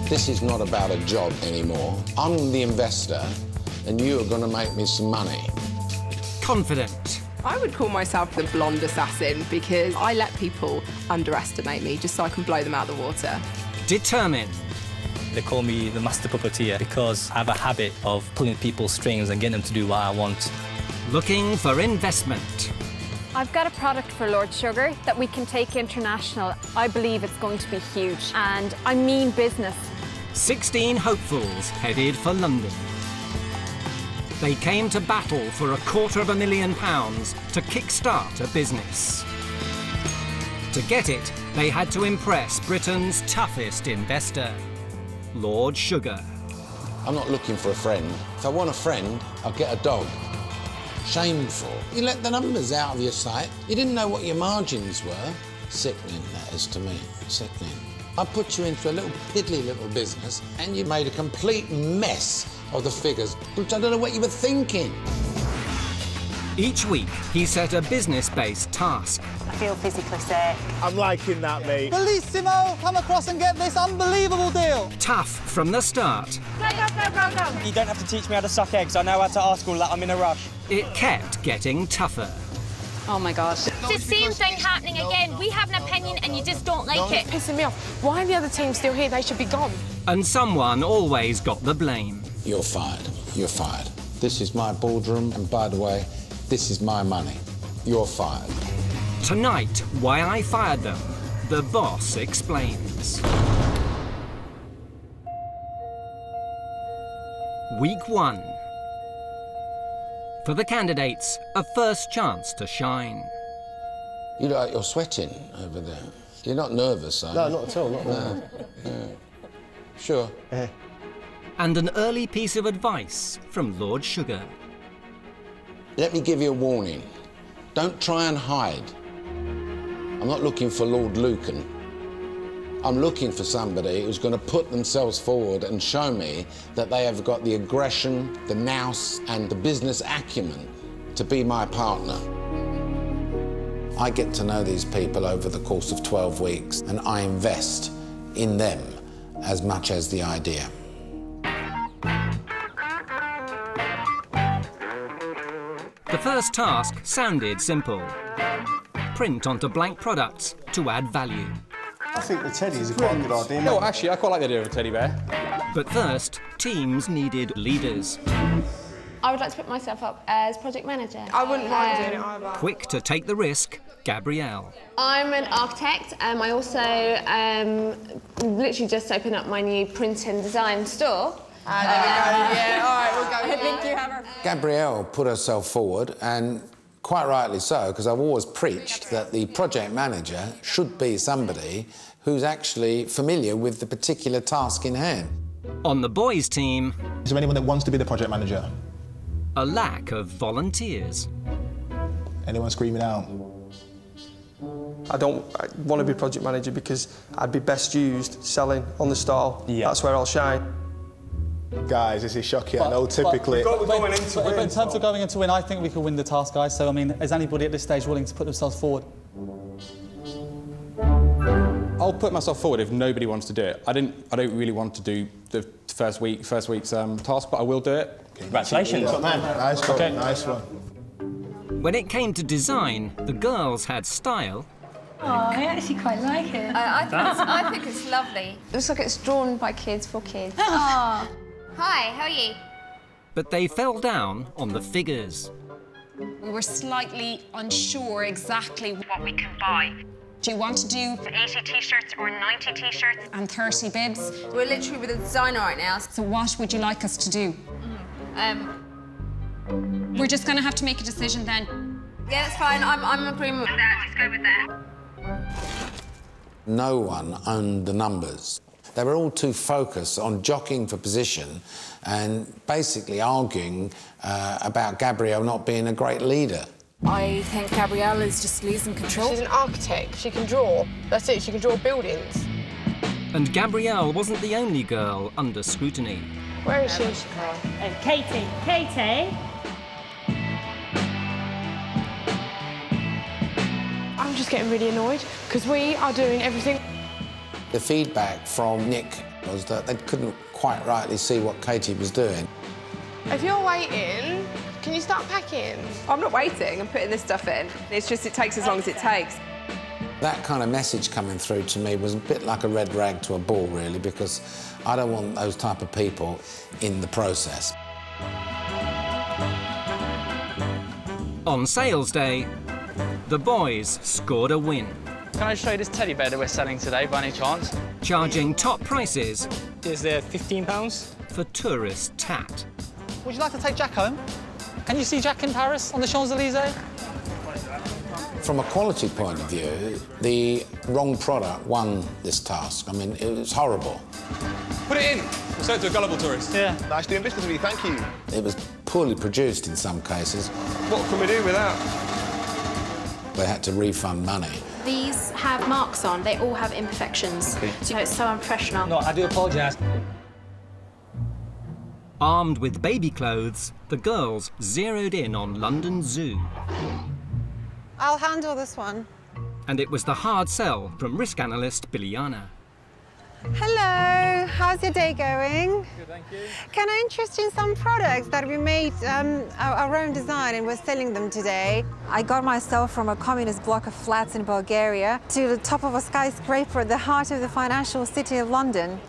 This is not about a job anymore. I'm the investor, and you are going to make me some money. Confident. I would call myself the blonde assassin because I let people underestimate me just so I can blow them out of the water. Determined. They call me the master puppeteer because I have a habit of pulling people's strings and getting them to do what I want. Looking for investment. I've got a product for Lord Sugar that we can take international. I believe it's going to be huge, and I mean business. 16 hopefuls headed for London. They came to battle for £250,000 to kickstart a business. To get it, they had to impress Britain's toughest investor, Lord Sugar. I'm not looking for a friend. If I want a friend, I'll get a dog. Shameful. You let the numbers out of your sight. You didn't know what your margins were. Sickening, that is to me. Sickening. I put you into a little piddly little business and you made a complete mess of the figures, which I don't know what you were thinking. Each week, he set a business-based task. I feel physically sick. I'm liking that, mate. Bellissimo! Come across and get this unbelievable deal. Tough from the start. Go, go, go, go, go. You don't have to teach me how to suck eggs. I know how to ask all that. I'm in a rush. It kept getting tougher. Oh my God. It's the same thing happening again. We have an opinion and you just don't like it. It's pissing me off. Why are the other teams still here? They should be gone. And someone always got the blame. You're fired. You're fired. This is my boardroom, and by the way, this is my money. You're fired. Tonight, why I fired them, the boss explains. Week 1. For the candidates, a first chance to shine. You look like you're sweating over there. You're not nervous, are you? No, not at all. Not no. Sure. And an early piece of advice from Lord Sugar. Let me give you a warning. Don't try and hide. I'm not looking for Lord Lucan. I'm looking for somebody who's going to put themselves forward and show me that they have got the aggression, the nous, and the business acumen to be my partner. I get to know these people over the course of 12 weeks, and I invest in them as much as the idea. The first task sounded simple. Print onto blank products to add value. I think the teddy is a quite good idea. No, actually, I quite like the idea of a teddy bear. But first, teams needed leaders. I would like to put myself up as project manager. I wouldn't mind doing it either. Quick to take the risk, Gabrielle. I'm an architect. I also literally just opened up my new print and design store. There we go. Yeah, all right, we'll go. Thank you, Hammer. Gabrielle put herself forward, and quite rightly so, because I've always preached that the project manager should be somebody who's actually familiar with the particular task in hand. On the boys' team, Is there anyone that wants to be the project manager? a lack of volunteers. Anyone screaming out? I want to be project manager because I'd be best used selling on the stall. Yeah. That's where I'll shine. Guys, this is shocking. I know typically... But in terms of going into win, I think we could win the task, guys. So, I mean, is anybody at this stage willing to put themselves forward? I'll put myself forward if nobody wants to do it. I don't really want to do the first week's task, but I will do it. Congratulations. Nice one, Okay. nice one. When it came to design, the girls had style. Oh, I actually quite like it. I think it's lovely. It looks like it's drawn by kids for kids. Oh. Hi, how are you? But they fell down on the figures. We were slightly unsure exactly what we can buy. Do you want to do 80 T-shirts or 90 T-shirts and 30 bibs? We're literally with a designer right now. So what would you like us to do? We're just going to have to make a decision then. Yeah, that's fine. I'm in agreement with that. Let's go with that. No one owned the numbers. They were all too focused on jockeying for position and basically arguing about Gabrielle not being a great leader. I think Gabrielle is just losing control. She's an architect. She can draw. That's it. She can draw buildings. And Gabrielle wasn't the only girl under scrutiny. Where is she? Katie. Katie. I'm just getting really annoyed because we are doing everything. The feedback from Nick was that they couldn't quite rightly see what Katie was doing. If you're waiting, can you start packing? I'm not waiting, I'm putting this stuff in. It's just it takes as long as it takes. That kind of message coming through to me was a bit like a red rag to a bull, really, because I don't want those type of people in the process. On sales day, the boys scored a win. Can I show you this teddy bear that we're selling today, by any chance? Charging top prices. Is there £15? For tourist tat. Would you like to take Jack home? Can you see Jack in Paris on the Champs-Elysees? From a quality point of view, the wrong product won this task. I mean, it was horrible. Put it in. We'll sell it to a gullible tourist. Yeah. Nice doing business with you, thank you. It was poorly produced in some cases. What can we do with that? They had to refund money. These have marks on. They all have imperfections. Okay. So it's so unprofessional. No, I do apologise. Armed with baby clothes, the girls zeroed in on London Zoo. I'll handle this one. And it was the hard sell from risk analyst Biliana. Hello, how's your day going? Good, thank you. Can I interest you in some products that we made our own design and we're selling them today? I got myself from a communist block of flats in Bulgaria to the top of a skyscraper at the heart of the financial city of London.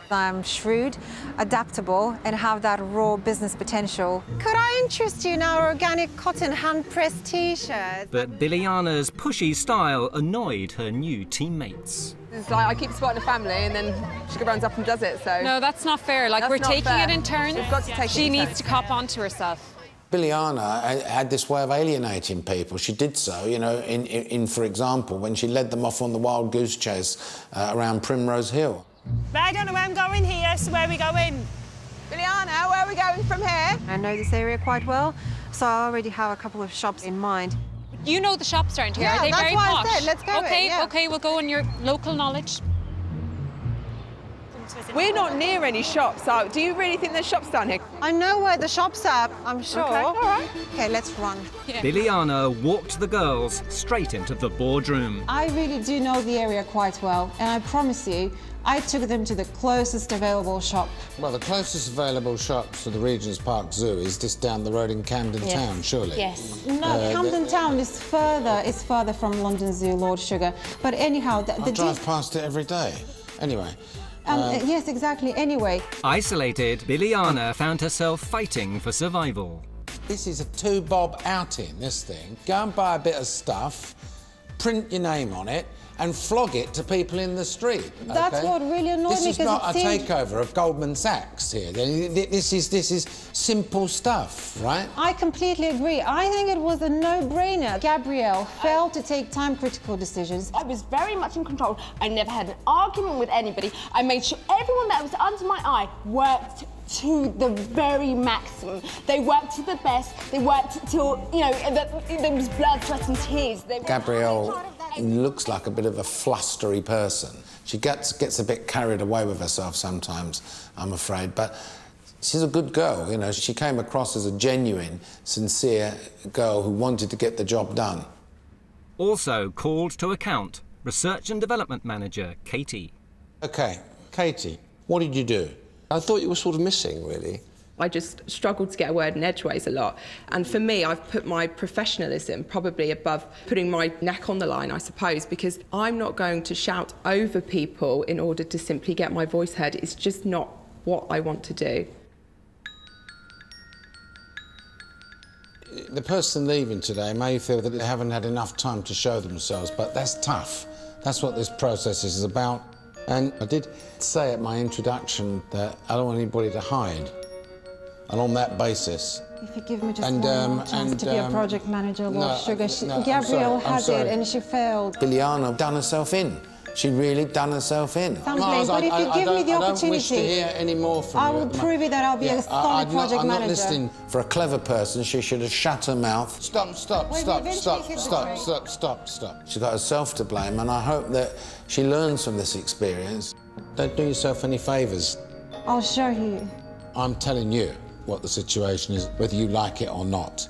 I'm shrewd, adaptable, and have that raw business potential. Could I interest you in our organic cotton hand-pressed T-shirt? But Biliana's pushy style annoyed her new teammates. It's like I keep spotting a family and then she runs up and does it, so... No, that's not fair. Like, That's we're not taking fair. it in turns. We've got to take She it in needs turns. to cop onto herself. Biliana had this way of alienating people. She did so, you know, for example, when she led them off on the wild goose chase around Primrose Hill. But I don't know where I'm going here, so where are we going? Biliana, where are we going from here? I know this area quite well, so I already have a couple of shops in mind. You know the shops around here. Yeah, Are they that's very why I posh? said, let's go Okay, in, yeah. okay, we'll go on your local knowledge. We're not near any shops, so do you really think there's shops down here? I know where the shops are, I'm sure. Okay, all right. Okay, let's run. Biliana walked the girls straight into the boardroom. I really do know the area quite well, and I promise you, I took them to the closest available shop. Well, the closest available shop to the Regent's Park Zoo is just down the road in Camden Town, surely? Yes. No, Camden Town is further from London Zoo, Lord Sugar. But anyhow, I drive past it every day. Anyway. Yes, exactly. Anyway. Isolated, Biliana found herself fighting for survival. This is a two-bob outing, this thing. Go and buy a bit of stuff, print your name on it, and flog it to people in the street. That's what really annoyed me. This is not a takeover of Goldman Sachs here. This is simple stuff, right? I completely agree. I think it was a no-brainer. Gabrielle failed to take time-critical decisions. I was very much in control. I never had an argument with anybody. I made sure everyone that was under my eye worked to the very maximum. They worked to the best. They worked till, you know, there was blood, sweat and tears. Gabrielle looks like a bit of a flustery person. She gets a bit carried away with herself sometimes, I'm afraid, but she's a good girl, you know. She came across as a genuine, sincere girl who wanted to get the job done. Also called to account, Research and Development Manager Katie. OK, Katie, what did you do? I thought you were sort of missing, really. I just struggled to get a word in edgeways a lot. And for me, I've put my professionalism probably above putting my neck on the line, I suppose, because I'm not going to shout over people in order to simply get my voice heard. It's just not what I want to do. The person leaving today may feel that they haven't had enough time to show themselves, but that's tough. That's what this process is about. And I did say at my introduction that I don't want anybody to hide. And on that basis... If you give me just one more chance to be a project manager, Lord Sugar, Gabrielle had it and she failed. Biliana done herself in. She really done herself in. But if you give me the opportunity... I don't wish to hear any more from you. I will prove it that I'll be a solid project manager. I'm not listening. For a clever person, she should have shut her mouth. Stop. She's got herself to blame, and I hope that she learns from this experience. Don't do yourself any favours. I'll show you. I'm telling you what the situation is, whether you like it or not.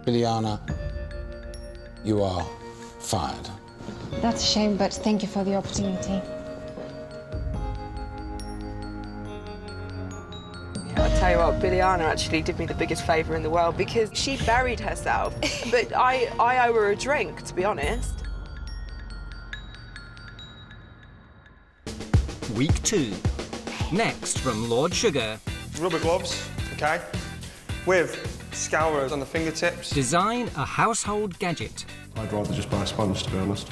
Biliana, you are fired. That's a shame, but thank you for the opportunity. Tell you what, Billiana actually did me the biggest favour in the world because she buried herself. But I owe her a drink, to be honest. Week 2. Next from Lord Sugar. Rubber gloves, OK, with scourers on the fingertips. Design a household gadget. I'd rather just buy a sponge, to be honest.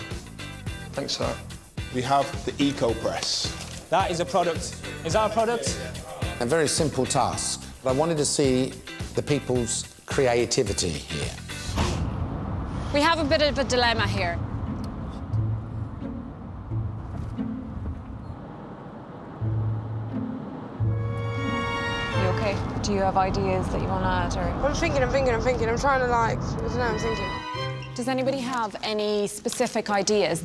Thanks, sir. We have the Eco Press. That is a product. Is that a product? A very simple task. I wanted to see the people's creativity here. We have a bit of a dilemma here. You okay? Do you have ideas that you want to add, or...? I'm thinking. I'm trying to, like, I don't know, I'm thinking. Does anybody have any specific ideas?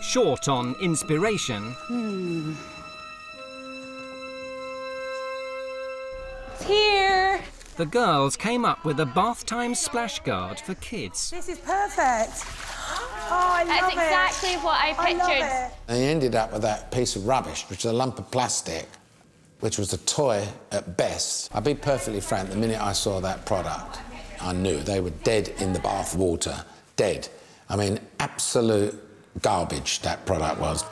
Short on inspiration. It's here! The girls came up with a bath time splash guard for kids. This is perfect. Oh, I love it. That's exactly what I pictured. And he ended up with that piece of rubbish, which is a lump of plastic, which was a toy at best. I'll be perfectly frank, the minute I saw that product, I knew they were dead in the bath water. Dead. I mean, absolute garbage that product was.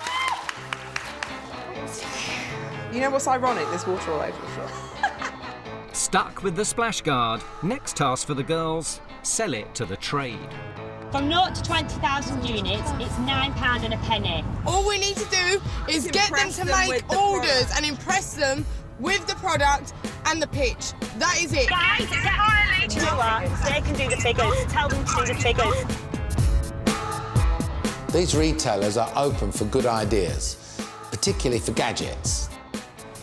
You know what's ironic? There's water all over the floor. Stuck with the splash guard. Next task for the girls, sell it to the trade. From 0 to 20,000 units, it's £9 and a penny. All we need to do is get them to make orders and impress them with the product and the pitch. That is it. Guys, do you know what? They can do the figures. Tell them to do the figures. These retailers are open for good ideas, particularly for gadgets.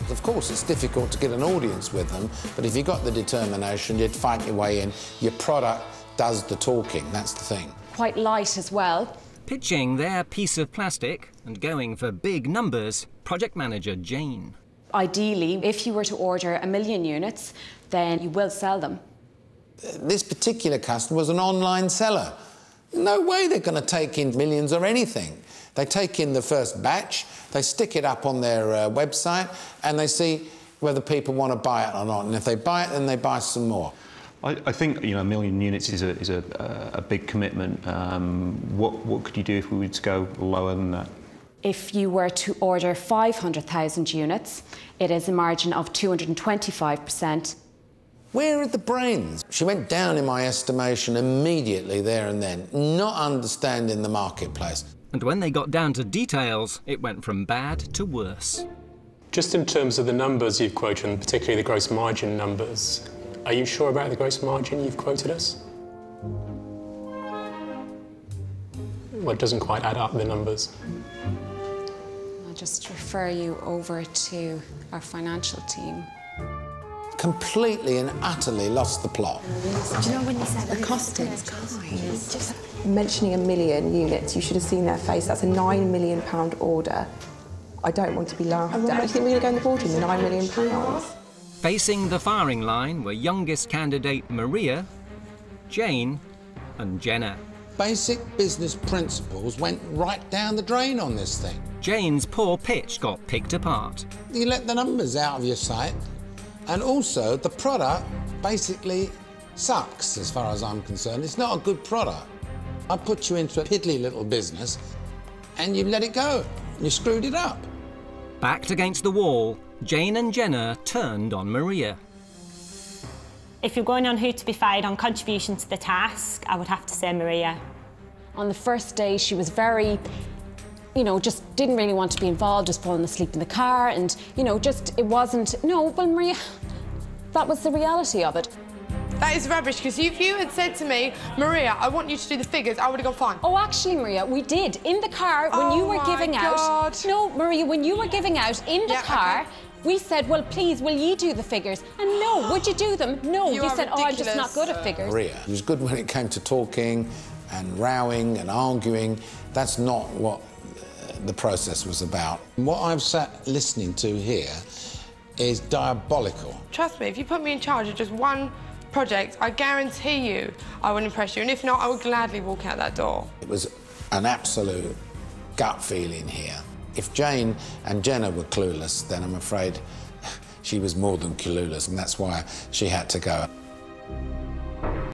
Of course, it's difficult to get an audience with them, but if you've got the determination, you'd fight your way in. Your product does the talking, that's the thing. Quite light as well. Pitching their piece of plastic and going for big numbers, project manager Jane. Ideally, if you were to order 1 million units, then you will sell them. This particular customer was an online seller. No way they're going to take in millions or anything. They take in the first batch, they stick it up on their website, and they see whether people want to buy it or not. And if they buy it, then they buy some more. I think, you know, 1 million units is a big commitment. What could you do if we were to go lower than that? If you were to order 500,000 units, it is a margin of 225%. Where are the brains? She went down in my estimation immediately there and then, not understanding the marketplace. And when they got down to details, it went from bad to worse. Just in terms of the numbers you've quoted, and particularly the gross margin numbers, are you sure about the gross margin you've quoted us? Well, it doesn't quite add up, the numbers. I'll just refer you over to our financial team. Completely and utterly lost the plot. Do you know when you said the costings? Just mentioning 1 million units, you should have seen their face. That's a £9 million order. I don't want to be laughed at. Do you think we're going to go in the boardroom with £9 million? Facing the firing line were youngest candidate Maria, Jane and Jenna. Basic business principles went right down the drain on this thing. Jane's poor pitch got picked apart. You let the numbers out of your sight, and also the product basically sucks as far as I'm concerned. It's not a good product. I put you into a piddly little business and you let it go. You screwed it up. Backed against the wall, Jane and Jenna turned on Maria. If you're going on who to be fired on contribution to the task, I would have to say Maria. On the first day, she was very, you know, just didn't really want to be involved, just falling asleep in the car, and, you know, just, it wasn't, no, well, Maria, that was the reality of it. That is rubbish, because if you had said to me, Maria, I want you to do the figures, I would have gone fine. Oh, actually, Maria, we did. In the car, when you were giving out... No, Maria, when you were giving out in the car, we said, well, please, will you do the figures? And no, would you do them? No, you said, oh, I'm just not good at figures. Maria was good when it came to talking and rowing and arguing. That's not what the process was about. What I've sat listening to here is diabolical. Trust me, if you put me in charge of just one project, I guarantee you I would impress you, and if not, I would gladly walk out that door. It was an absolute gut feeling here. If Jane and Jenna were clueless, then I'm afraid She was more than clueless, and that's why she had to go.